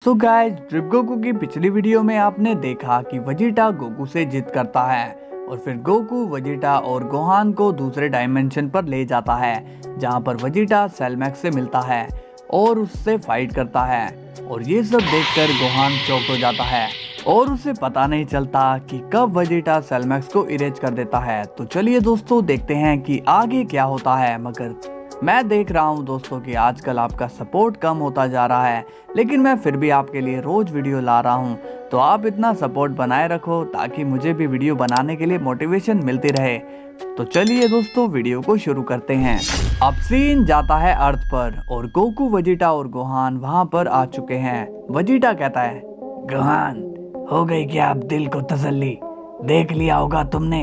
So guys, drip Goku की पिछली video में आपने देखा कि वेजिटा गोकू से जिद करता है और फिर गोकू वेजिटा और गोहान को दूसरे डायमेंशन पर ले जाता है जहां पर वेजिटा सेलमैक्स से मिलता है और उससे फाइट करता है। और ये सब देखकर गोहान चौंक हो जाता है और उसे पता नहीं चलता कि कब वेजिटा सेलमैक्स को इरेज कर देता है। तो चलिए दोस्तों, देखते हैं कि आगे क्या होता है। मगर मैं देख रहा हूं दोस्तों कि आजकल आपका सपोर्ट कम होता जा रहा है, लेकिन मैं फिर भी आपके लिए रोज वीडियो ला रहा हूं। तो आप इतना सपोर्ट बनाए रखो ताकि मुझे भी वीडियो बनाने के लिए मोटिवेशन मिलती रहे। तो चलिए दोस्तों, वीडियो को शुरू करते हैं। अब सीन जाता है अर्थ पर और गोकू, वेजिटा और गोहान वहां पर आ चुके हैं। वेजिटा कहता है, गोहान हो गई क्या अब दिल को तसल्ली? देख लिया होगा तुमने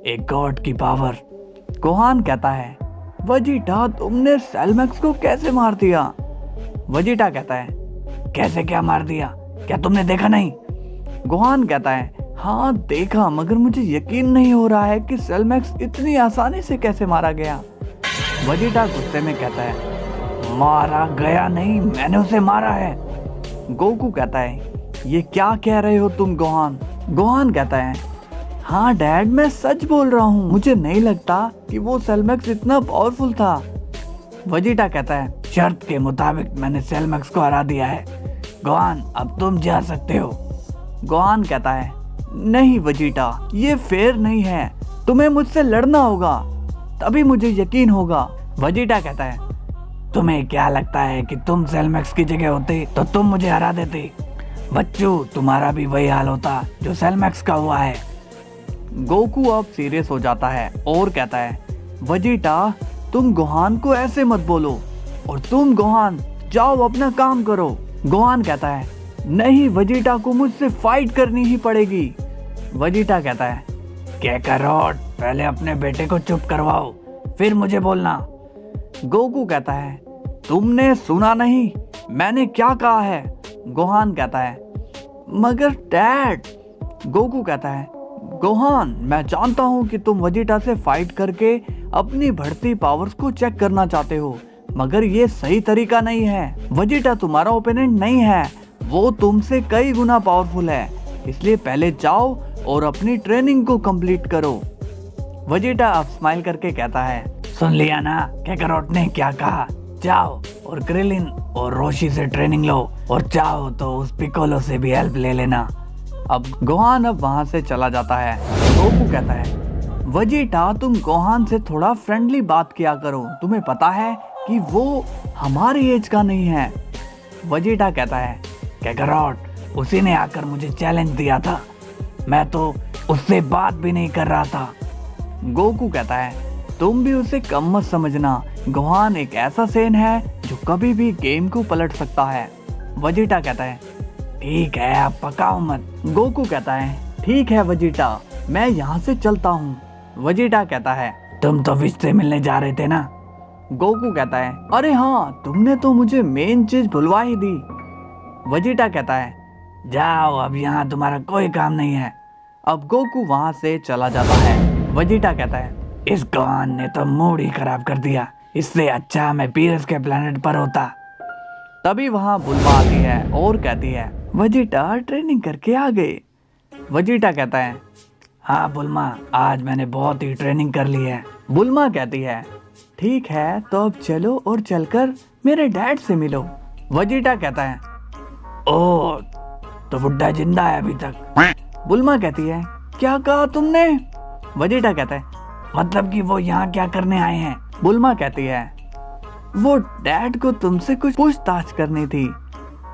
एक गॉड की पावर। गोहान कहता है, वेजिटा तुमने सेलमैक्स को कैसे मार दिया? वेजिटा कहता है, कैसे क्या मार दिया? क्या तुमने देखा नहीं? गोहान कहता है, हाँ देखा, मगर मुझे यकीन नहीं हो रहा है कि सेलमैक्स इतनी आसानी से कैसे मारा गया। वेजिटा गुस्से में कहता है, मारा गया नहीं, मैंने उसे मारा है। गोकू कहता है, ये क्या कह रहे हो तुम गोहान? गोहान कहता है, हाँ डैड, मैं सच बोल रहा हूँ, मुझे नहीं लगता कि वो सेलमैक्स इतना पावरफुल था। वेजिटा कहता है, शर्त के मुताबिक मैंने सेलमैक्स को हरा दिया है। गोहान अब तुम जा सकते हो। गोहान कहता है, नहीं वेजिटा, ये फेयर नहीं है, तुम्हें मुझसे लड़ना होगा, तभी मुझे यकीन होगा। वेजिटा कहता है, तुम्हें क्या लगता है कि तुम सेलमैक्स की जगह होते तो तुम मुझे हरा देते? बच्चों, तुम्हारा भी वही हाल होता जो सेलमैक्स का हुआ है। गोकू अब सीरियस हो जाता है और कहता है, वेजिटा तुम गोहान को ऐसे मत बोलो, और तुम गोहान जाओ अपना काम करो। गोहान कहता है, नहीं वेजिटा को मुझसे फाइट करनी ही पड़ेगी। वेजिटा कहता है, कैकारोट पहले अपने बेटे को चुप करवाओ, फिर मुझे बोलना। गोकू कहता है, तुमने सुना नहीं मैंने क्या कहा है? गोहान कहता है, मगर डैड। गोकू कहता है, गोहान मैं जानता हूँ कि तुम वेजिटा से फाइट करके अपनी बढ़ती पावर्स को चेक करना चाहते हो, मगर ये सही तरीका नहीं है। वेजिटा तुम्हारा ओपोनेंट नहीं है, वो तुमसे कई गुना पावरफुल है, इसलिए पहले जाओ और अपनी ट्रेनिंग को कंप्लीट करो। वेजिटा अब स्माइल करके कहता है, सुन लिया ना कैकारोट ने क्या कहा? जाओ और क्रिलिन और रोशी से ट्रेनिंग लो, और चाहो तो उस पिकोलो से भी हेल्प ले लेना। अब गोहान अब वहां से चला जाता है। गोकू कहता है, वेजिटा तुम गोहान से थोड़ा फ्रेंडली बात किया करो, तुम्हें पता है कि वो हमारी एज का नहीं है। वेजिटा कहता है, कैकारोट उसी ने आकर मुझे चैलेंज दिया था, मैं तो उससे बात भी नहीं कर रहा था। गोकू कहता है, तुम भी उसे कम मत समझना, गोहान एक ऐसा सेन है जो कभी भी गेम को पलट सकता है। वेजिटा कहता है, ठीक है आप पकाओ मत। गोकू कहता है, ठीक है वेजिटा, मैं यहाँ से चलता हूँ। वेजिटा कहता है, तुम तो विश से मिलने जा रहे थे ना? गोकू कहता है, अरे हाँ, तुमने तो मुझे मेन चीज भुलवा ही दी। वेजिटा कहता है, जाओ अब यहाँ तुम्हारा कोई काम नहीं है। अब गोकू वहाँ से चला जाता है। वेजिटा कहता है, इस गोहान ने तो मूड ही खराब कर दिया, इससे अच्छा मैं पीरस के प्लेनेट पर होता। तभी वहाँ बुल्मा आती है और कहती है, वेजिटा ट्रेनिंग करके आ गए। वेजिटा कहता है, हाँ बुल्मा, आज मैंने बहुत ही ट्रेनिंग कर ली है। बुल्मा कहती है, ठीक है तो अब चलो और चलकर मेरे डैड से मिलो। वेजिटा कहता है, ओ तो बुड्ढा जिंदा है अभी तक। बुल्मा कहती है, क्या कहा तुमने? वेजिटा कहता है, मतलब कि वो यहाँ क्या करने आए हैं? बुल्मा कहती है, वो डैड को तुमसे कुछ पूछताछ करनी थी।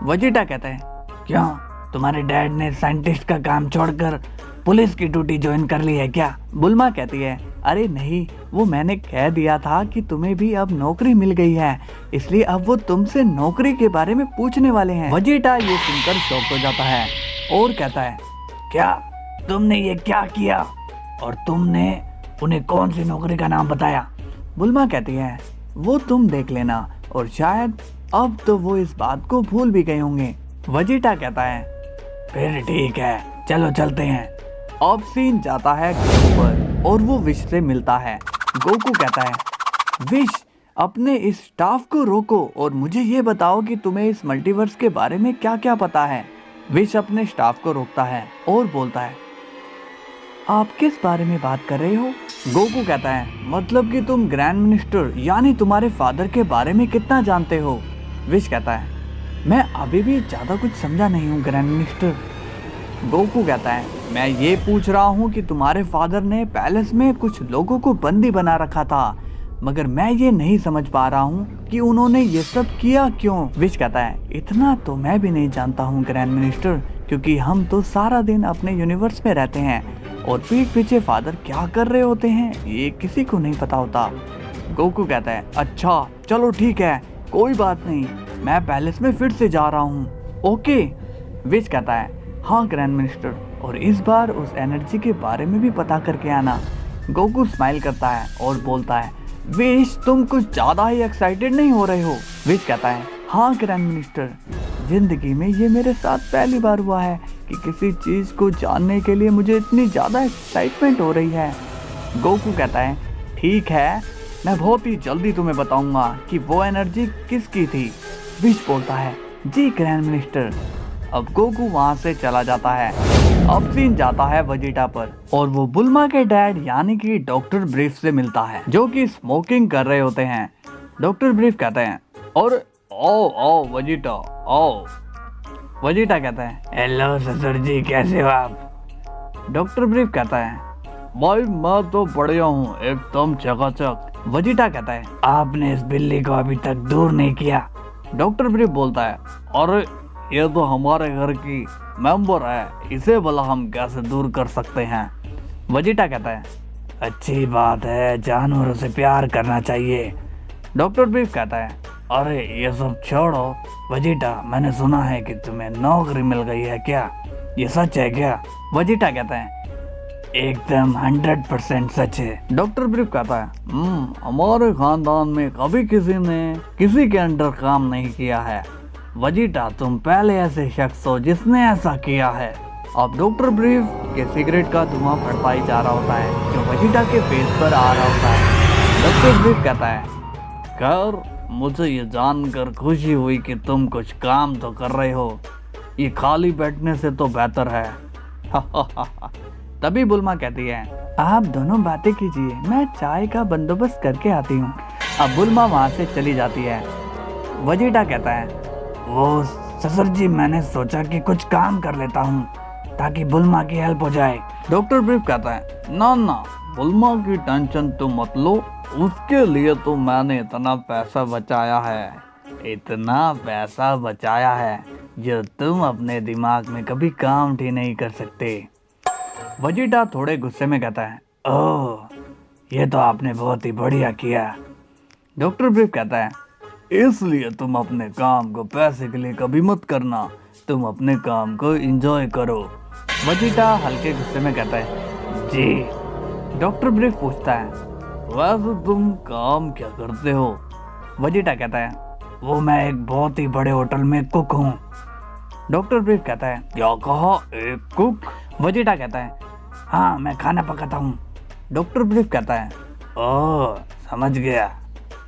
वेजिटा कहता है, क्यों तुम्हारे डैड ने साइंटिस्ट का काम छोड़कर पुलिस की ड्यूटी ज्वाइन कर ली है क्या? बुल्मा कहती है, अरे नहीं, वो मैंने कह दिया था कि तुम्हें भी अब नौकरी मिल गई है, इसलिए अब वो तुमसे नौकरी के बारे में पूछने वाले हैं। वेजिटा ये सुनकर शॉक हो जाता है और कहता है, क्या तुमने ये क्या किया, और तुमने उन्हें कौन सी नौकरी का नाम बताया? बुल्मा कहती है, वो तुम देख लेना, और शायद अब तो वो इस बात को भूल भी गए होंगे। वेजिटा कहता है, फिर ठीक है, चलो चलते हैं। अब सीन जाता है गोकू पर और वो विश से मिलता है। गोकू कहता है, विश अपने इस स्टाफ को रोको और मुझे ये बताओ कि तुम्हें इस मल्टीवर्स के बारे में क्या क्या पता है। विश अपने स्टाफ को रोकता है और बोलता है, आप किस बारे में बात कर रहे हो? गोकू कहता है, मतलब कि तुम ग्रैंड मिनिस्टर यानी तुम्हारे फादर के बारे में कितना जानते हो? विश कहता है, मैं अभी भी ज़्यादा कुछ समझा नहीं हूँ ग्रैंड मिनिस्टर। गोकू कहता है, मैं ये पूछ रहा हूँ कि तुम्हारे फादर ने पैलेस में कुछ लोगों को बंदी बना रखा था, मगर मैं ये नहीं समझ पा रहा हूँ कि उन्होंने ये सब किया क्यों? विश कहता है, इतना तो मैं भी नहीं जानता हूँ ग्रैंड मिनिस्टर, क्योंकि हम तो सारा दिन अपने यूनिवर्स में रहते हैं और पीठ पीछे फादर क्या कर रहे होते हैं ये किसी को नहीं पता होता। गोकू कहता है, अच्छा चलो ठीक है, कोई बात नहीं, मैं पैलेस में फिर से जा रहा हूँ। ओके। विश कहता है, हाँ ग्रैंड मिनिस्टर, और इस बार उस एनर्जी के बारे में भी पता करके आना। गोकू स्माइल करता है और बोलता है, विश तुम कुछ ज़्यादा ही एक्साइटेड नहीं हो रहे हो? विश कहता है, हाँ ग्रैंड मिनिस्टर, जिंदगी में ये मेरे साथ पहली बार हुआ है कि किसी चीज़ को जानने के लिए मुझे इतनी ज़्यादा एक्साइटमेंट हो रही है। गोकू कहता है, ठीक है, मैं बहुत ही जल्दी तुम्हें बताऊंगा कि वो एनर्जी किसकी थी। विश बोलता है, जी ग्रैंड मिनिस्टर। अब गोकू वहाँ से चला जाता है। अब सीन जाता है वेजिटा पर और वो बुल्मा के डैड यानी कि डॉक्टर ब्रीफ से मिलता है, जो कि स्मोकिंग कर रहे होते हैं। डॉक्टर ब्रीफ कहते हैं, और आओ आओ वेजिटा आओ। वेजिटा कहता है, हेलो ससुर जी, कैसे हो आप? डॉक्टर ब्रीफ कहता है, भाई मैं तो बढ़िया हूँ, एकदम चकाचक। वेजिटा कहता है, आपने इस बिल्ली को अभी तक दूर नहीं किया। डॉक्टर ब्रीफ बोलता है, अरे ये तो हमारे घर की मेंबर है, इसे भला हम कैसे दूर कर सकते हैं? वेजिटा कहता है, अच्छी बात है, जानवरों से प्यार करना चाहिए। डॉक्टर ब्रीफ कहता है, अरे ये सब छोड़ो वेजिटा, मैंने सुना है कि तुम्हें नौकरी मिल गई है, क्या ये सच है क्या? वेजिटा कहता है, एकदम 100% सच है। डॉक्टर ब्रीफ कहता है, हमारे खानदान में कभी किसी ने किसी के अंडर काम नहीं किया है। वेजिटा तुम पहले ऐसे शख्स हो जिसने ऐसा किया है। अब डॉक्टर ब्रीफ के सिगरेट का धुआं बढ़ता ही जा रहा होता है, जो वेजिटा के फेस पर आ रहा होता है। डॉक्टर ब्रीफ कहता है, खैर मुझे ये जानकर खुशी हुई कि तुम कुछ काम तो कर रहे हो, ये खाली बैठने से तो बेहतर है। तभी बुल्मा कहती है, आप दोनों बातें कीजिए, मैं चाय का बंदोबस्त करके आती हूँ। अब बुल्मा वहाँ से चली जाती है। वेजिटा कहता है, वो ससुर जी, मैंने सोचा कि कुछ काम कर लेता हूँ ताकि बुल्मा की हेल्प हो जाए। डॉक्टर ब्रीफ कहता है, ना ना, बुल्मा की टेंशन तुम मत लो, उसके लिए तो मैंने इतना पैसा बचाया है, इतना पैसा बचाया है जो तुम अपने दिमाग में कभी काम ही नहीं कर सकते। वेजिटा थोड़े गुस्से में कहता है, ओह ये तो आपने बहुत ही बढ़िया किया। डॉक्टर ब्रीफ कहता है, इसलिए तुम अपने काम को पैसे के लिए कभी मत करना, तुम अपने काम को एंजॉय करो। वेजिटा हल्के गुस्से में कहता है, जी। डॉक्टर ब्रीफ पूछता है, वैसे तुम काम क्या करते हो? वेजिटा कहता है, वो मैं एक बहुत ही बड़े होटल में कुक हूँ। डॉक्टर ब्रीफ कहता है, क्या कहा, एक कुक? वेजिटा कहता है, हाँ मैं खाना पकाता हूँ। डॉक्टर ब्रीफ कहता है, ओह समझ गया,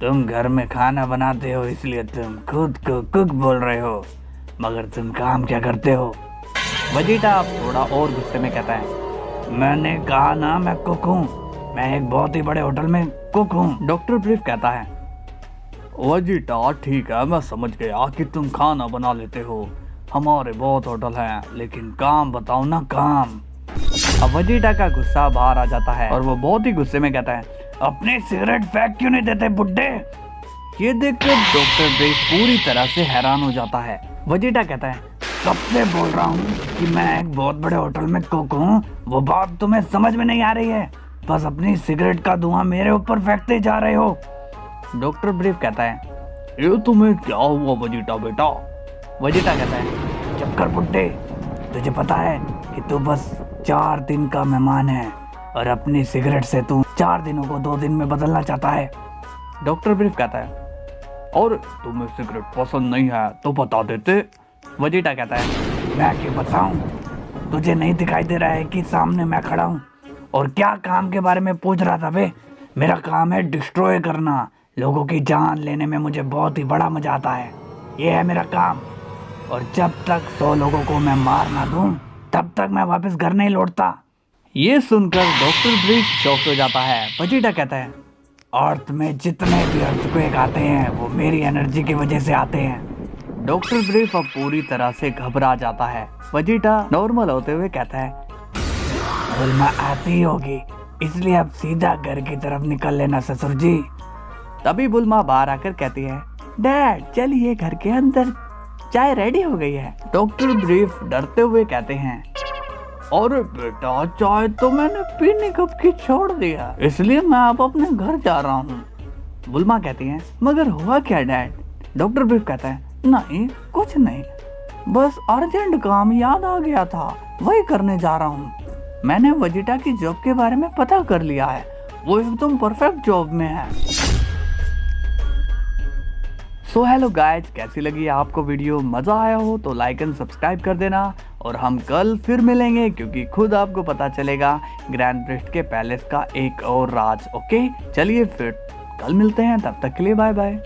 तुम घर में खाना बनाते हो इसलिए तुम खुद को कुक बोल रहे हो, मगर तुम काम क्या करते हो? वेजिटा अब थोड़ा और गुस्से में कहता है, मैंने कहा ना मैं कुक हूँ, मैं एक बहुत ही बड़े होटल में कुक हूँ। डॉक्टर ब्रीफ कहता है, वेजिटा ठीक है, मैं समझ गया कि तुम खाना बना लेते हो, हमारे बहुत होटल हैं, लेकिन काम बताओ ना, काम। अब वेजिटा का गुस्सा बाहर आ जाता है और वो बहुत ही गुस्से में कहता है, अपने सिगरेट फेंक क्यों नहीं देते बुड्ढे? ये देखकर डॉक्टर ब्रीफ पूरी तरह से हैरान हो जाता है। वेजिटा कहता है, कब से बोल रहा हूँ कि मैं एक बहुत बड़े होटल में कुक हूँ, वो बात तुम्हें समझ में नहीं आ रही है, बस अपनी सिगरेट का धुआं मेरे ऊपर फेंकते जा रहे हो। डॉक्टर ब्रीफ कहता है, ये तुम्हें क्या हुआ वेजिटा बेटा? वेजिटा कहता है, चुप कर बुड्ढे, तुझे पता है कि तू बस 4 दिन का मेहमान है और अपनी सिगरेट से तू 4 दिनों को 2 दिन में बदलना चाहता है। डॉक्टर ब्रीफ कहता है, और तुम्हें सिगरेट पसंद नहीं है तो बता देते। वेजिटा कहता है, मैं क्यों बताऊं, तुझे नहीं दिखाई दे रहा है कि सामने मैं खड़ा हूं? और क्या काम के बारे में पूछ रहा था बे? मेरा काम है डिस्ट्रॉय करना, लोगों की जान लेने में मुझे बहुत ही बड़ा मजा आता है। ये है मेरा काम, और जब तक 100 लोगों को मैं मार ना दूं तब तक मैं वापस घर नहीं लौटता। ये सुनकर डॉक्टर ब्रीफ शॉक हो जाता है। वेजिटा कहता है, अर्थ में जितने भी अर्थक्वेक आते हैं वो मेरी एनर्जी की वजह से आते हैं। डॉक्टर ब्रीफ अब पूरी तरह से घबरा जाता है। वेजिटा नॉर्मल होते हुए कहता है, बुल्मा आती होगी, इसलिए अब सीधा घर की तरफ निकल लेना ससुर जी। तभी बुल्मा बाहर आकर कहती है, डैड चलिए घर के अंदर, चाय रेडी हो गई है। डॉक्टर ब्रीफ डरते हुए कहते हैं, अरे बेटा चाय तो मैंने पीने कब की छोड़ दिया, इसलिए मैं अब अपने घर जा रहा हूँ। बुल्मा कहती है, मगर हुआ क्या डैड? डॉक्टर ब्रीफ कहता है, नहीं कुछ नहीं, बस अर्जेंट काम याद आ गया था, वही करने जा रहा हूँ। मैंने वेजिटा की जॉब के बारे में पता कर लिया है, वो एकदम परफेक्ट जॉब में है। सो हेलो गाइज, कैसी लगी आपको वीडियो? मजा आया हो तो लाइक एंड सब्सक्राइब कर देना, और हम कल फिर मिलेंगे क्योंकि खुद आपको पता चलेगा ग्रैंड प्रिस्ट के पैलेस का एक और राज। ओके चलिए फिर कल मिलते हैं, तब तक के लिए बाय बाय।